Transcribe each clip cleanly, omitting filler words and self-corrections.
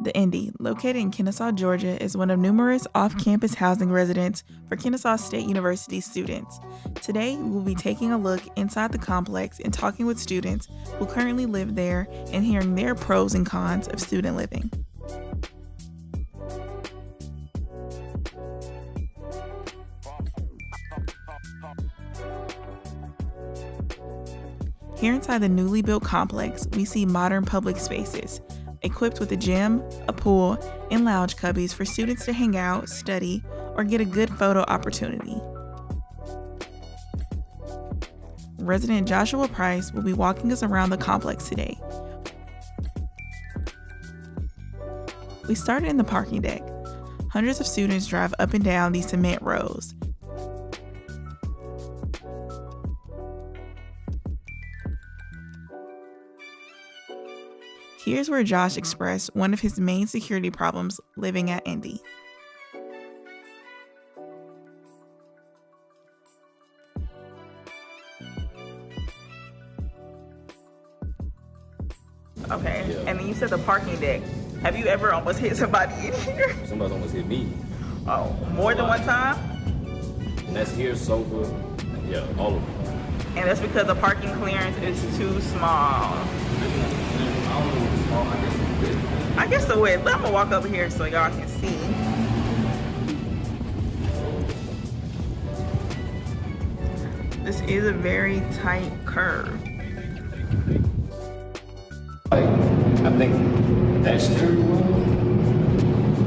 The Indy, located in Kennesaw, Georgia, is one of numerous off-campus housing residences for Kennesaw State University students. Today, we'll be taking a look inside the complex and talking with students who currently live there and hearing their pros and cons of student living. Here inside the newly built complex, we see modern public spaces, equipped with a gym, a pool, and lounge cubbies for students to hang out, study, or get a good photo opportunity. Resident Joshua Price will be walking us around the complex today. We started in the parking deck. Hundreds of students drive up and down these cement rows. Here's where Josh expressed one of his main security problems living at Indy. Okay, yeah. And then you said the parking deck. Have you ever almost hit somebody in here? Somebody almost hit me. Oh, more than one time? And that's here, sofa, yeah, all of them. And that's because the parking clearance is too small. I guess the width. I'm gonna walk over here so y'all can see. This is a very tight curve. I think that stairwell, if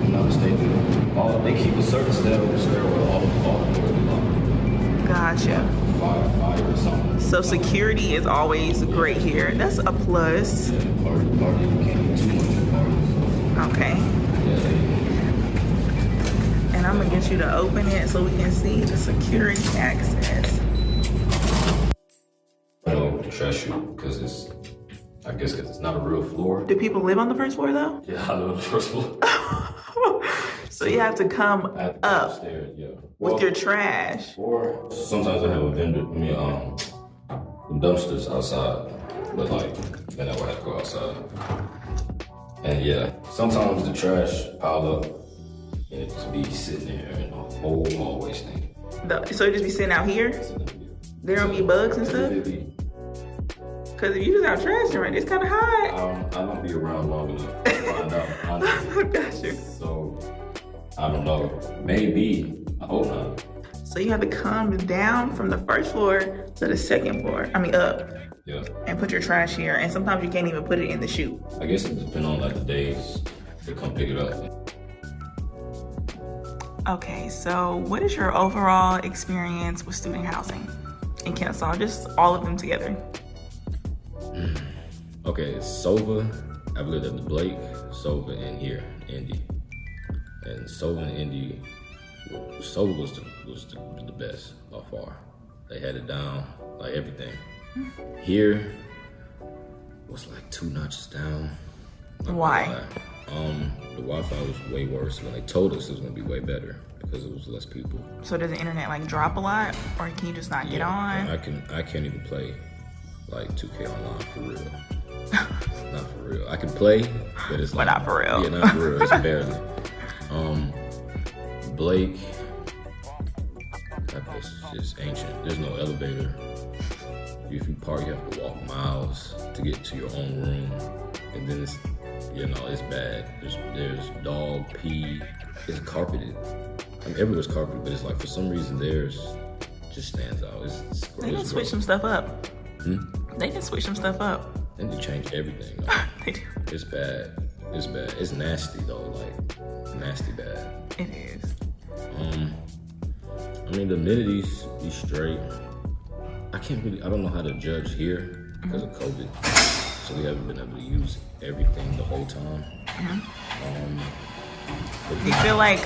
I'm not mistaken, they keep a certain stairwell, all the doors be locked. Gotcha. Fire or something. So security is always great here. That's a plus. Yeah, party, you can't do too much parties. Okay. Yeah. And I'm gonna get you to open it so we can see the security access. The trash chute, because it's not a real floor. Do people live on the first floor though? Yeah, I live on the first floor. So you have to come up upstairs, yeah. with your trash. Or sometimes I have a vendor, dumpsters outside, but then I would have to go outside. And yeah, sometimes the trash pile up and it just be sitting there in the whole hallway stinking. So it just be sitting out here? There don't be bugs and stuff? Because if you just have trash around, it's kind of hot. I don't be around long enough to find out, honestly. Got you. So, I don't know. Maybe. I hope not. So you have to come down from the first floor to the second floor. Up. Yeah. And put your trash here. And sometimes you can't even put it in the chute. I guess it depends on the days they come pick it up. Okay, so what is your overall experience with student housing in Kennesaw? Just all of them together. Okay, Sova, I've lived at the Blake, Sova, and here, Indy. And Sova and Indy, Sova was the best by far. They had it down, everything. Here was 2 notches down. Why? The Wi-Fi was way worse. When they told us it was gonna be way better because it was less people. So does the internet drop a lot, or can you just not get on? I can't even play 2K online for real. Not for real. I can play, but it's but not for real. Yeah, not for real. It's barely. Blake, that place is just ancient. There's no elevator. If you park, you have to walk miles to get to your own room, and then it's bad. There's dog pee. It's carpeted. Everywhere's carpeted, but it's for some reason theirs just stands out. It's They can switch some stuff up. They can switch some stuff up. And they change everything. They do. It's bad. It's bad. It's nasty though. Nasty bad. It is. The amenities be straight. I don't know how to judge here because of COVID. So we haven't been able to use everything the whole time. Do you feel like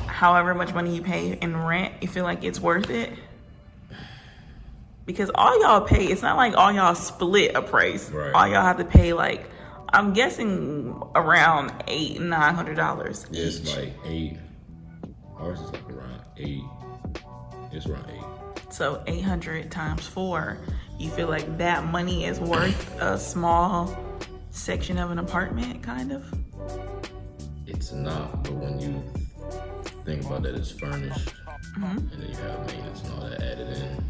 however much money you pay in rent, you feel like it's worth it? Because all y'all pay, it's not like all y'all split a price. Right. All y'all have to pay I'm guessing around $800-900 yeah, each. It's 8. Ours is around 8. It's around 8. So 800 times 4, you feel like that money is worth a small section of an apartment, kind of? It's not, but when you think about that, it's furnished, and then you have maintenance and all that added in.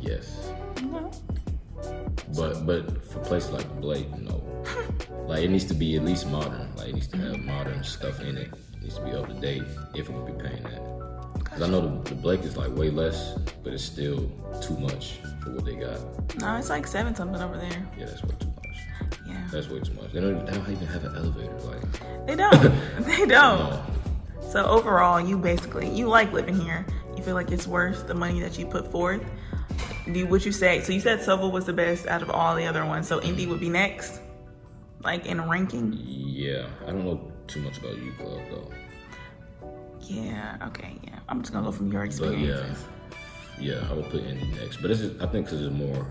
Yes. But for places like Blake, no. Like, it needs to be at least modern. Like, it needs to have modern stuff in it. It needs to be up to date if it would be paying that. Because I know the Blake is like way less, but it's still too much for what they got. No, it's like 7 something over there. Yeah, that's way too much. Yeah. That's way too much. They don't even have an elevator. Like, They don't. They don't. no. So overall, you like living here. You feel like it's worth the money that you put forth. Would you say, so you said Soville was the best out of all the other ones, so Indy would be next? Like in ranking? Yeah, I don't know too much about U Club though. Yeah, okay, yeah. I'm just gonna go from your But experiences. yeah, I would put Indy next. But I think because it's more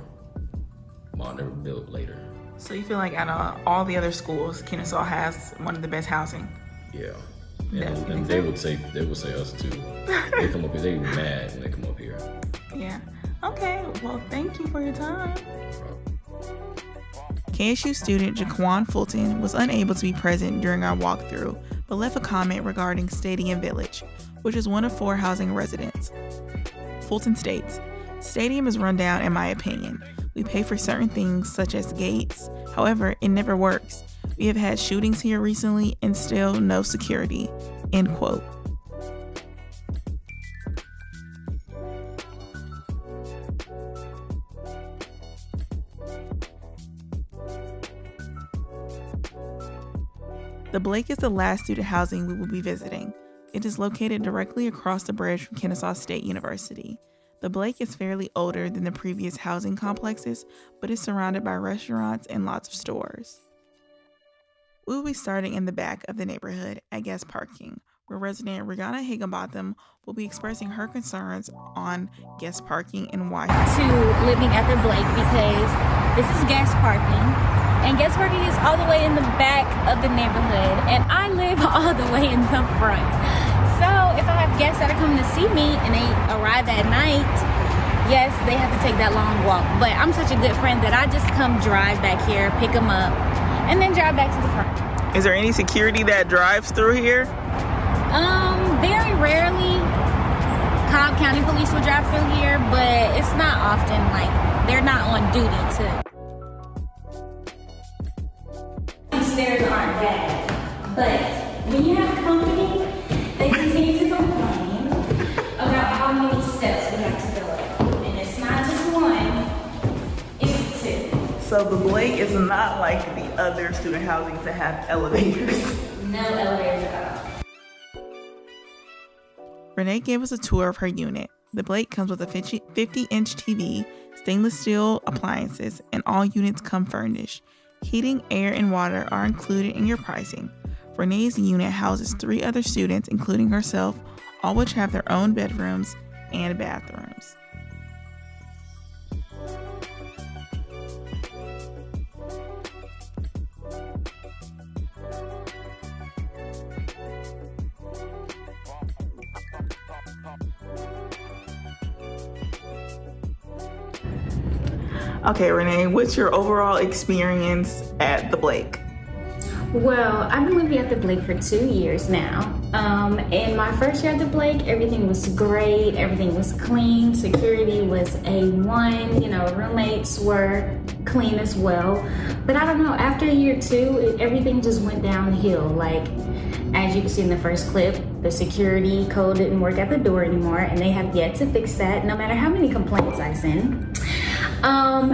modern, built later. So you feel like out of all the other schools, Kennesaw has one of the best housing? Yeah. Yeah, you And think they so? would say us too. They come up here, they be mad when they come up here. Yeah. Okay, well, thank you for your time. KSU student Jaquan Fulton was unable to be present during our walkthrough, but left a comment regarding Stadium Village, which is one of 4 housing residents. Fulton states, "Stadium is run down in my opinion. We pay for certain things such as gates. However, it never works. We have had shootings here recently and still no security." End quote. The Blake is the last student housing we will be visiting. It is located directly across the bridge from Kennesaw State University. The Blake is fairly older than the previous housing complexes, but is surrounded by restaurants and lots of stores. We will be starting in the back of the neighborhood at guest parking, where resident Regina Higginbotham will be expressing her concerns on guest parking and why. To living at the Blake because this is guest parking. And guest parking is all the way in the back of the neighborhood, and I live all the way in the front. So if I have guests that are coming to see me and they arrive at night, yes, they have to take that long walk. But I'm such a good friend that I just come drive back here, pick them up, and then drive back to the front. Is there any security that drives through here? Very rarely. Cobb County Police will drive through here, but it's not often. Like, they're not on duty to. Stairs aren't bad, but when you have company, they continue to complain about how many steps we have to go up. And it's not just one, it's 2. So the Blake is not like the other student housings that have elevators. No elevators at all. Renee gave us a tour of her unit. The Blake comes with a 50-inch TV, stainless steel appliances, and all units come furnished. Heating, air, and water are included in your pricing. Renee's unit houses 3 other students, including herself, all which have their own bedrooms and bathrooms. Okay, Renee, what's your overall experience at the Blake? Well, I've been living at the Blake for 2 years now. In my first year at the Blake, everything was great. Everything was clean. Security was A1. You know, roommates were clean as well. But I don't know, after year 2, everything just went downhill. Like, as you can see in the first clip, the security code didn't work at the door anymore, and they have yet to fix that, no matter how many complaints I send.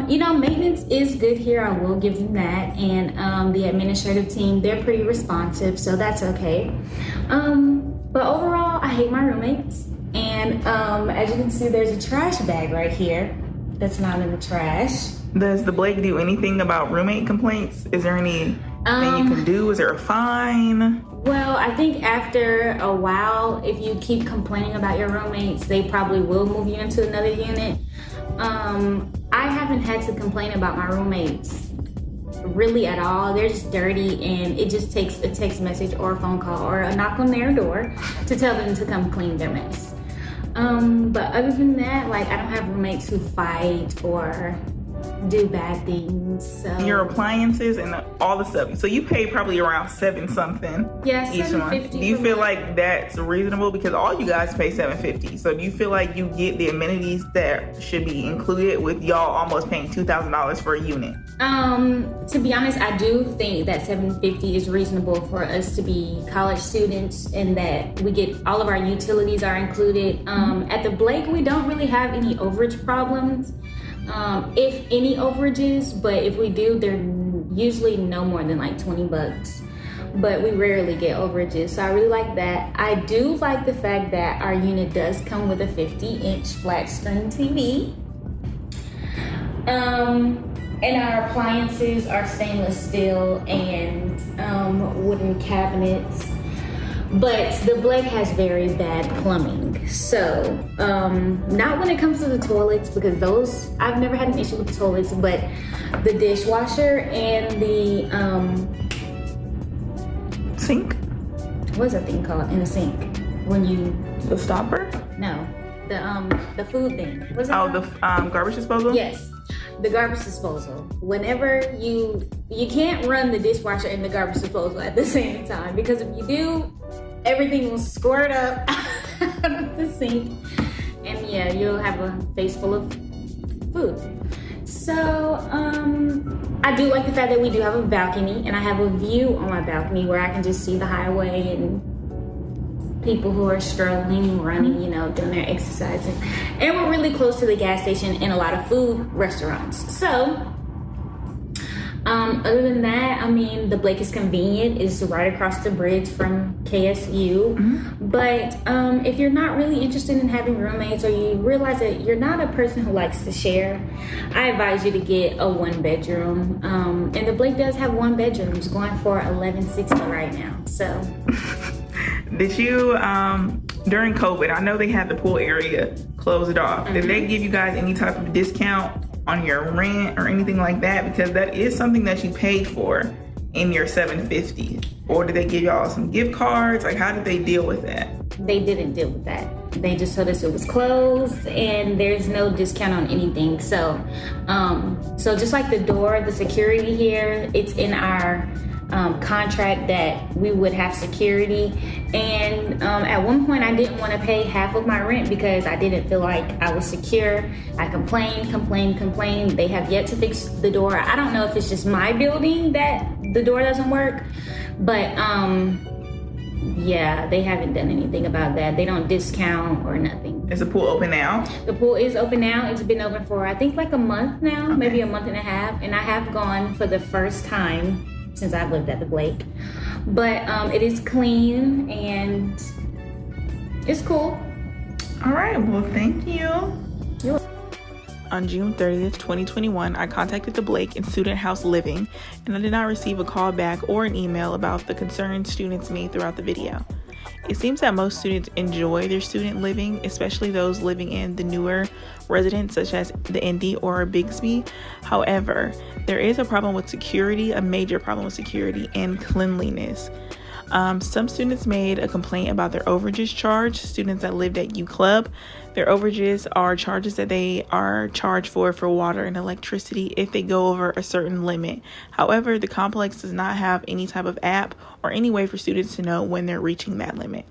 You know, maintenance is good here, I will give them that, and the administrative team, they're pretty responsive, so that's okay. But overall, I hate my roommates, and as you can see, there's a trash bag right here that's not in the trash. Does the Blake do anything about roommate complaints? Is there anything you can do? Is there a fine? Well, I think after a while, if you keep complaining about your roommates, they probably will move you into another unit. I haven't had to complain about my roommates really at all. They're just dirty, and it just takes a text message or a phone call or a knock on their door to tell them to come clean their mess. But other than that, like, I don't have roommates who fight or do bad things. So your appliances and all the stuff. So you pay probably around $7 something. Yeah, each month. $7.50. Do you feel like that's reasonable? Because all you guys pay $7.50. So do you feel like you get the amenities that should be included with y'all almost paying $2,000 for a unit? To be honest, I do think that $7.50 is reasonable for us to be college students, and that we get all of our utilities are included. At the Blake, we don't really have any overage problems, if any overages, but if we do, they're usually no more than like $20. But we rarely get overages, so I really like that. I do like the fact that our unit does come with a 50-inch flat screen TV. And our appliances are stainless steel and wooden cabinets. But the Blake has very bad plumbing. So, not when it comes to the toilets, because those, I've never had an issue with the toilets, but the dishwasher and the sink? What's that thing called in the sink? When you... The stopper? No. The food thing. What's it Oh, called? the garbage disposal? Yes. The garbage disposal. Whenever you can't run the dishwasher and the garbage disposal at the same time, because if you do, everything will squirt up out of the sink, and yeah, you'll have a face full of food. So I do like the fact that we do have a balcony, and I have a view on my balcony where I can just see the highway and people who are strolling, running, doing their exercising. And we're really close to the gas station and a lot of food restaurants. So, other than that, I mean, the Blake is convenient. It's right across the bridge from KSU. But if you're not really interested in having roommates, or you realize that you're not a person who likes to share, I advise you to get a 1-bedroom. And the Blake does have 1 bedrooms going for $11.60 right now. So... Did you, during COVID, I know they had the pool area closed off. Did they give you guys any type of discount on your rent or anything like that? Because that is something that you paid for in your $7.50. Or did they give y'all some gift cards? Like, how did they deal with that? They didn't deal with that. They just told us it was closed and there's no discount on anything. So, so just like the door, the security here, it's in our contract that we would have security. And at one point I didn't want to pay half of my rent because I didn't feel like I was secure. I complained. They have yet to fix the door. I don't know if it's just my building that the door doesn't work, but yeah, they haven't done anything about that. They don't discount or nothing. Is the pool open now? The pool is open now. It's been open for I think like a month now, maybe a month and a half, and I have gone for the first time since I've lived at the Blake. But it is clean and it's cool. All right, well, thank you. On June 30th, 2021, I contacted the Blake in Student House Living, and I did not receive a call back or an email about the concerns students made throughout the video. It seems that most students enjoy their student living, especially those living in the newer residents such as the Indy or Bixby. However, there is a problem with security, a major problem with security and cleanliness. Some students made a complaint about their overages charged. Students that lived at U Club, their overages are charges that they are charged for water and electricity if they go over a certain limit. However, the complex does not have any type of app or any way for students to know when they're reaching that limit.